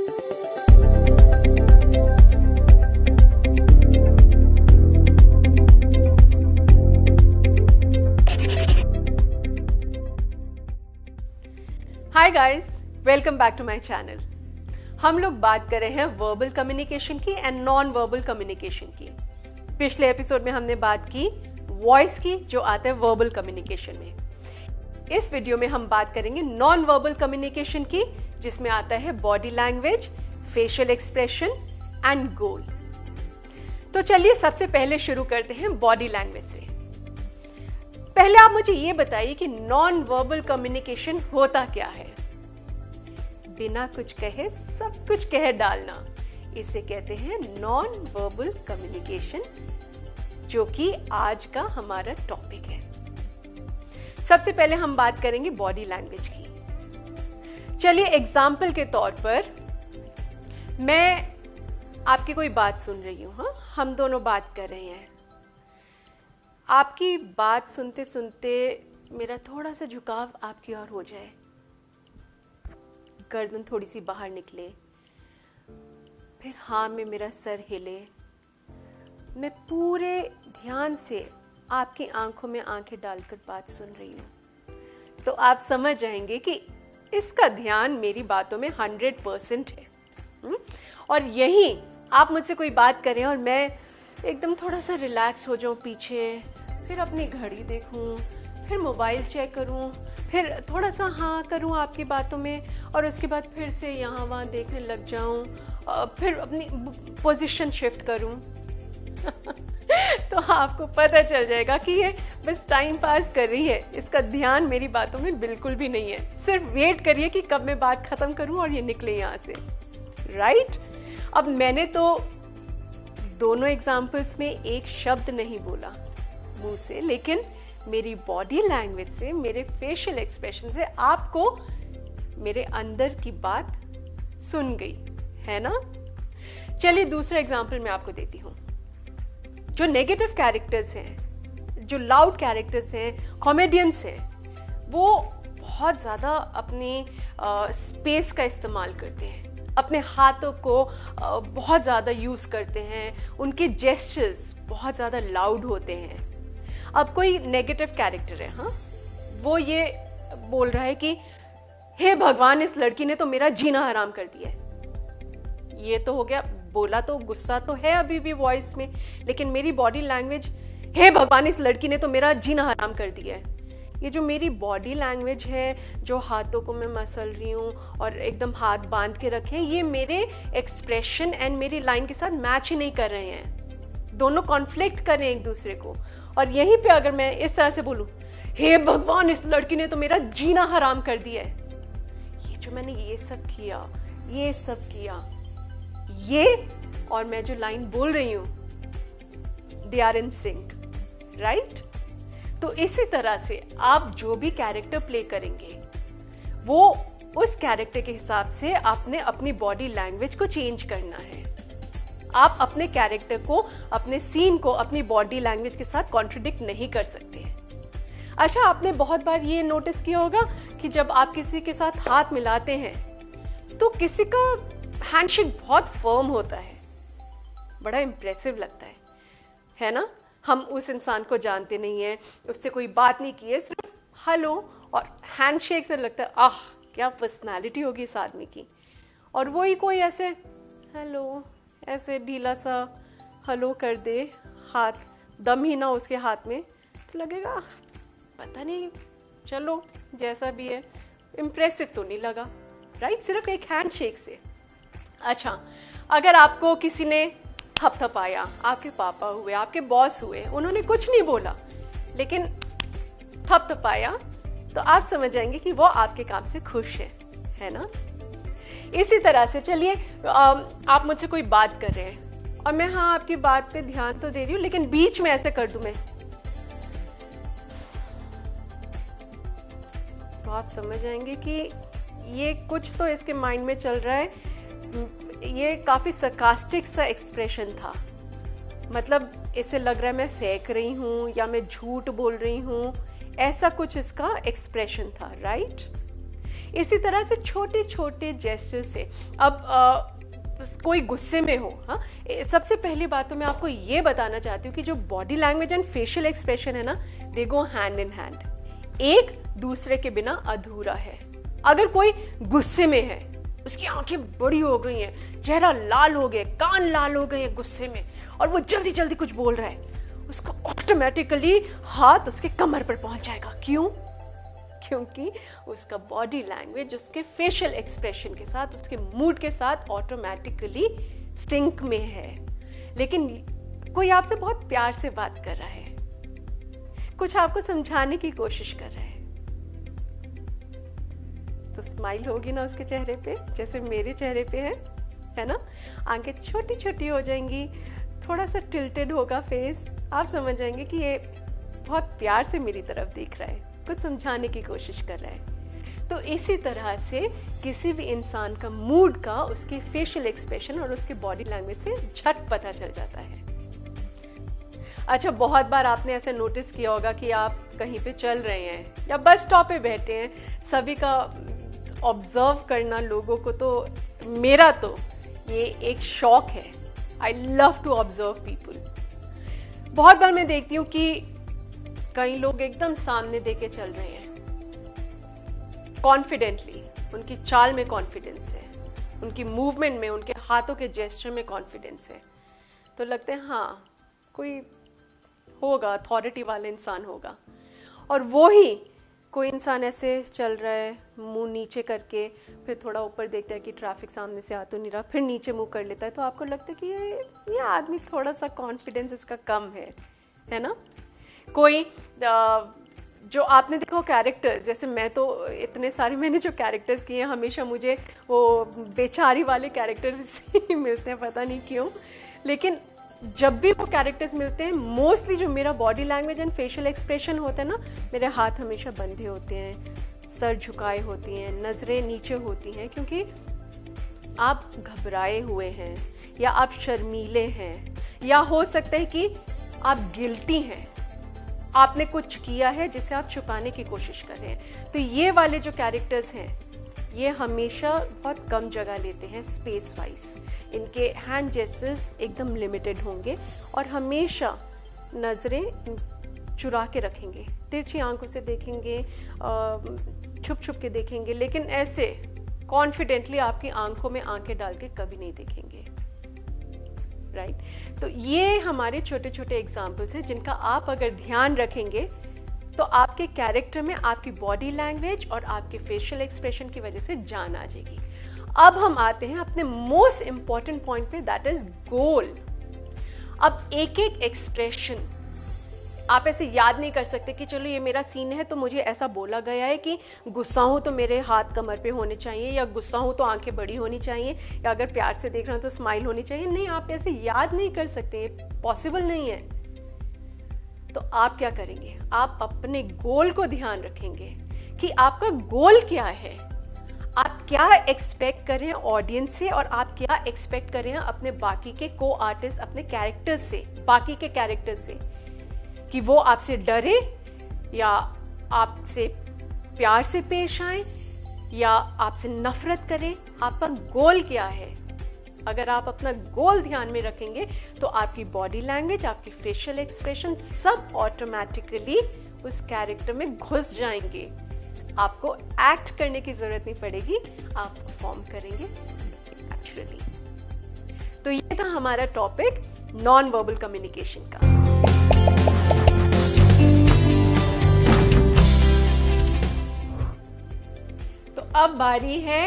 Hi guys, welcome back to my channel. हम लोग बात कर रहे हैं वर्बल कम्युनिकेशन की एंड नॉन वर्बल कम्युनिकेशन की। पिछले एपिसोड में हमने बात की वॉइस की, जो आता है वर्बल कम्युनिकेशन में। इस वीडियो में हम बात करेंगे नॉन वर्बल कम्युनिकेशन की, जिसमें आता है body language, facial expression and goal. तो चलिए सबसे पहले शुरू करते हैं बॉडी लैंग्वेज से। पहले आप मुझे ये बताइए कि नॉन वर्बल कम्युनिकेशन होता क्या है। बिना कुछ कहे सब कुछ कह डालना, इसे कहते हैं नॉन वर्बल कम्युनिकेशन, जो कि आज का हमारा टॉपिक है। सबसे पहले हम बात करेंगे बॉडी लैंग्वेज की। चलिए एग्जाम्पल के तौर पर मैं आपकी कोई बात सुन रही हूं, हाँ, हम दोनों बात कर रहे हैं। आपकी बात सुनते सुनते मेरा थोड़ा सा झुकाव आपकी ओर हो जाए, गर्दन थोड़ी सी बाहर निकले, फिर हाँ में मेरा सर हिले, मैं पूरे ध्यान से आपकी आंखों में आंखें डालकर बात सुन रही हूँ, तो आप समझ जाएंगे कि इसका ध्यान मेरी बातों में 100% है। और यही आप मुझसे कोई बात करें और मैं एकदम थोड़ा सा रिलैक्स हो जाऊं पीछे, फिर अपनी घड़ी देखूं, फिर मोबाइल चेक करूं, फिर थोड़ा सा हाँ करूं आपकी बातों में, और उसके बाद फिर से यहाँ वहाँ देखने लग जाऊं, फिर अपनी पोजीशन शिफ्ट करूं तो आपको पता चल जाएगा कि ये बस टाइम पास कर रही है, इसका ध्यान मेरी बातों में बिल्कुल भी नहीं है। सिर्फ वेट करिए कि कब मैं बात खत्म करूं और ये निकले यहाँ से, राइट। अब मैंने तो दोनों एग्जाम्पल्स में एक शब्द नहीं बोला मुंह से, लेकिन मेरी बॉडी लैंग्वेज से, मेरे फेशियल एक्सप्रेशन से आपको मेरे अंदर की बात सुन गई है ना। चलिए दूसरा एग्जाम्पल मैं आपको देती हूं। जो नेगेटिव कैरेक्टर्स हैं, जो लाउड कैरेक्टर्स हैं, कॉमेडियंस हैं, वो बहुत ज्यादा अपनी स्पेस का इस्तेमाल करते हैं, अपने हाथों को बहुत ज़्यादा यूज़ करते हैं, उनके जेस्चर्स बहुत ज़्यादा लाउड होते हैं। अब कोई नेगेटिव कैरेक्टर है, हाँ, वो ये बोल रहा है कि हे भगवान, इस लड़की ने तो मेरा जीना हराम कर दिया है। ये तो हो गया, बोला तो गुस्सा तो है अभी भी वॉइस में, लेकिन मेरी बॉडी लैंग्वेज, हे भगवान, इस लड़की ने तो मेरा जीना हराम कर दिया है। ये जो मेरी बॉडी लैंग्वेज है, जो हाथों को मैं मसल रही हूँ और एकदम हाथ बांध के रखे, ये मेरे एक्सप्रेशन एंड मेरी लाइन के साथ मैच ही नहीं कर रहे हैं, दोनों कॉन्फ्लिक्ट कर रहे हैं एक दूसरे को। और यहीं पे अगर मैं इस तरह से बोलूं, हे भगवान, इस लड़की ने तो मेरा जीना हराम कर दिया है, ये जो मैंने ये सब किया, ये और मैं जो लाइन बोल रही हूं, they are in sync, right. तो इसी तरह से आप जो भी कैरेक्टर प्ले करेंगे, वो उस कैरेक्टर के हिसाब से आपने अपनी बॉडी लैंग्वेज को चेंज करना है। आप अपने कैरेक्टर को, अपने सीन को अपनी बॉडी लैंग्वेज के साथ कॉन्ट्रडिक्ट नहीं कर सकते। अच्छा, आपने बहुत बार ये नोटिस किया होगा कि जब आप किसी के साथ हाथ मिलाते हैं तो किसी का हैंडशेक बहुत फर्म होता है, बड़ा इंप्रेसिव लगता है ना। हम उस इंसान को जानते नहीं हैं, उससे कोई बात नहीं की है, सिर्फ हेलो और हैंडशेक से लगता है आह क्या पर्सनालिटी होगी इस आदमी की। और वही कोई ऐसे हेलो, ऐसे ढीला सा हेलो कर दे, हाथ दम ही ना उसके हाथ में, तो लगेगा पता नहीं, चलो जैसा भी है, इम्प्रेसिव तो नहीं लगा, राइट, सिर्फ एक हैंडशेक से। अच्छा, अगर आपको किसी ने थपथपाया, आपके पापा हुए, आपके बॉस हुए, उन्होंने कुछ नहीं बोला लेकिन थपथपाया, तो आप समझ जाएंगे कि वो आपके काम से खुश है ना। इसी तरह से चलिए, आप मुझसे कोई बात कर रहे हैं और मैं हाँ आपकी बात पे ध्यान तो दे रही हूँ, लेकिन बीच में ऐसे कर दूं मैं, तो आप समझ जाएंगे कि ये कुछ तो इसके माइंड में चल रहा है। ये काफी सरकास्टिक सा एक्सप्रेशन था, मतलब इसे लग रहा है मैं फेंक रही हूँ या मैं झूठ बोल रही हूँ, ऐसा कुछ इसका एक्सप्रेशन था, राइट। इसी तरह से छोटे छोटे जेस्चर से अब कोई गुस्से में हो, हाँ, सबसे पहली बात तो मैं आपको ये बताना चाहती हूँ कि जो body language and facial expression है ना, दे गो हैंड इन हैंड, एक दूसरे के बिना अधूरा है। अगर कोई गुस्से में है, उसकी आंखें बड़ी हो गई हैं, चेहरा लाल हो गया, कान लाल हो गए हैं गुस्से में, और वो जल्दी जल्दी कुछ बोल रहा है, उसका ऑटोमेटिकली हाथ उसके कमर पर पहुंच जाएगा। क्यों? क्योंकि उसका बॉडी लैंग्वेज उसके फेशियल एक्सप्रेशन के साथ, उसके मूड के साथ ऑटोमेटिकली सिंक में है। लेकिन कोई आपसे बहुत प्यार से बात कर रहा है, कुछ आपको समझाने की कोशिश कर रहा है, तो स्माइल होगी ना उसके चेहरे पे, जैसे मेरे चेहरे पे है ना? आंखें छोटी छोटी हो जाएंगी, थोड़ा सा टिल्टेड होगा फेस, आप समझ जाएंगे कि ये बहुत प्यार से मेरी तरफ देख रहा है, कुछ समझाने की कोशिश कर रहा है। तो इसी तरह से किसी भी इंसान का मूड का उसके फेशियल एक्सप्रेशन और उसके बॉडी लैंग्वेज से झट पता चल जाता है। अच्छा, बहुत बार आपने ऐसे नोटिस किया होगा कि आप कहीं पे चल रहे हैं या बस स्टॉप पे बैठे हैं, सभी का ऑब्जर्व करना लोगों को, तो मेरा तो ये एक शौक है। I love to observe people. बहुत बार मैं देखती हूँ कि कई लोग एकदम सामने देके चल रहे हैं, कॉन्फिडेंटली, उनकी चाल में कॉन्फिडेंस है, उनकी मूवमेंट में, उनके हाथों के जेस्चर में कॉन्फिडेंस है, तो लगते हैं हाँ कोई होगा, अथॉरिटी वाला इंसान होगा। और वो ही कोई इंसान ऐसे चल रहा है मुंह नीचे करके, फिर थोड़ा ऊपर देखता है कि ट्रैफिक सामने से आ तो नहीं रहा, फिर नीचे मुंह कर लेता है, तो आपको लगता है कि ये आदमी थोड़ा सा कॉन्फिडेंस इसका कम है ना? कोई जो आपने देखो कैरेक्टर्स, जैसे मैं तो इतने सारे मैंने जो कैरेक्टर्स किए हैं, हमेशा मुझे वो बेचारी वाले कैरेक्टर्स ही मिलते हैं, पता नहीं क्यों। लेकिन जब भी वो कैरेक्टर्स मिलते हैं, मोस्टली जो मेरा body language and facial expression होता है ना, मेरे हाथ हमेशा बंधे होते हैं, सर झुकाए होती हैं, नज़रें नीचे होती हैं, क्योंकि आप घबराए हुए हैं या आप शर्मीले हैं, या हो सकता है कि आप गिल्टी हैं, आपने कुछ किया है जिसे आप छुपाने की कोशिश कर रहे हैं। तो ये वाले जो कैरेक्टर्स हैं, ये हमेशा बहुत कम जगह लेते हैं स्पेस वाइज। इनके हैंड जेस्चर्स एकदम लिमिटेड होंगे और हमेशा नज़रें चुरा के रखेंगे, तिरछी आंखों से देखेंगे, छुप छुप के देखेंगे, लेकिन ऐसे कॉन्फिडेंटली आपकी आंखों में आंखें डाल के कभी नहीं देखेंगे। राइट? तो ये हमारे छोटे छोटे एग्जाम्पल्स हैं जिनका आप अगर ध्यान रखेंगे तो आपके कैरेक्टर में आपकी बॉडी लैंग्वेज और आपके फेशियल एक्सप्रेशन की वजह से जान आ जाएगी। अब हम आते हैं अपने मोस्ट इंपॉर्टेंट पॉइंट पे, दैट इज गोल। अब एक एक एक्सप्रेशन आप ऐसे याद नहीं कर सकते कि चलो ये मेरा सीन है तो मुझे ऐसा बोला गया है कि गुस्सा हूं तो मेरे हाथ कमर पे होने चाहिए, या गुस्सा हूं तो आंखें बड़ी होनी चाहिए, या अगर प्यार से देख रहा हूं तो स्माइल होनी चाहिए। नहीं, आप ऐसे याद नहीं कर सकते, पॉसिबल नहीं है। तो आप क्या करेंगे? आप अपने गोल को ध्यान रखेंगे कि आपका गोल क्या है, आप क्या एक्सपेक्ट कर रहे हैं ऑडियंस से, और आप क्या एक्सपेक्ट कर रहे हैं अपने बाकी के को आर्टिस्ट, अपने कैरेक्टर्स से, बाकी के कैरेक्टर्स से, कि वो आपसे डरे या आपसे प्यार से पेश आए या आपसे नफरत करें। आपका गोल क्या है? अगर आप अपना गोल ध्यान में रखेंगे तो आपकी बॉडी लैंग्वेज, आपकी फेशियल एक्सप्रेशन सब ऑटोमेटिकली उस कैरेक्टर में घुस जाएंगे। आपको एक्ट करने की जरूरत नहीं पड़ेगी, आप परफॉर्म करेंगे नेचुरली। तो ये था हमारा टॉपिक नॉन वर्बल कम्युनिकेशन का। तो अब बारी है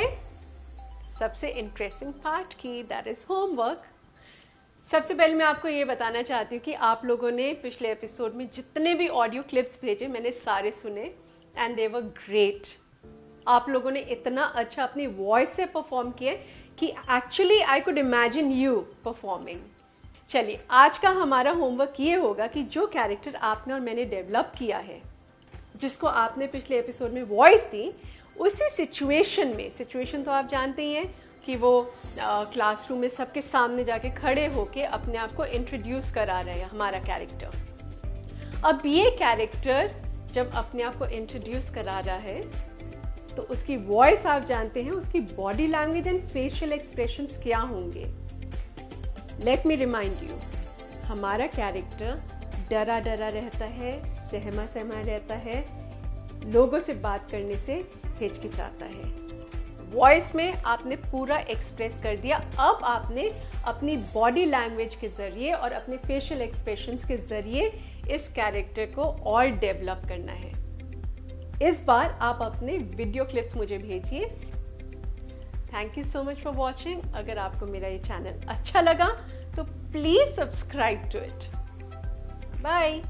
सबसे इंटरेस्टिंग पार्ट की, दैट इज होमवर्क। सबसे पहले मैं आपको ये बताना चाहती हूँ कि आप लोगों ने पिछले एपिसोड में जितने भी ऑडियो क्लिप्स भेजे, मैंने सारे सुने एंड दे वर ग्रेट। आप लोगों ने इतना अच्छा अपनी वॉइस से परफॉर्म किया कि actually I could imagine you performing. चलिए, आज का हमारा होमवर्क ये होगा कि जो कैरेक्टर आपने और मैंने डेवलप किया है, जिसको आपने पिछले एपिसोड में वॉइस दी, उसी सिचुएशन में, सिचुएशन तो आप जानते ही हैं कि वो क्लासरूम में सबके सामने जाके खड़े होके अपने आप को इंट्रोड्यूस करा रहे हैं हमारा कैरेक्टर। अब ये कैरेक्टर जब अपने आप को इंट्रोड्यूस करा रहा है तो उसकी वॉइस आप जानते हैं, उसकी body language and facial expressions क्या होंगे। लेट मी रिमाइंड यू, हमारा कैरेक्टर डरा डरा रहता है, सहमा सहमा रहता है, लोगों से बात करने से हिचकिचाता है। वॉइस में आपने पूरा एक्सप्रेस कर दिया, अब आपने अपनी बॉडी लैंग्वेज के जरिए और अपने फेशियल एक्सप्रेशंस के जरिए इस कैरेक्टर को और डेवलप करना है। इस बार आप अपने वीडियो क्लिप्स मुझे भेजिए। Thank you so much for watching. अगर आपको मेरा ये चैनल अच्छा लगा तो please subscribe to it. Bye.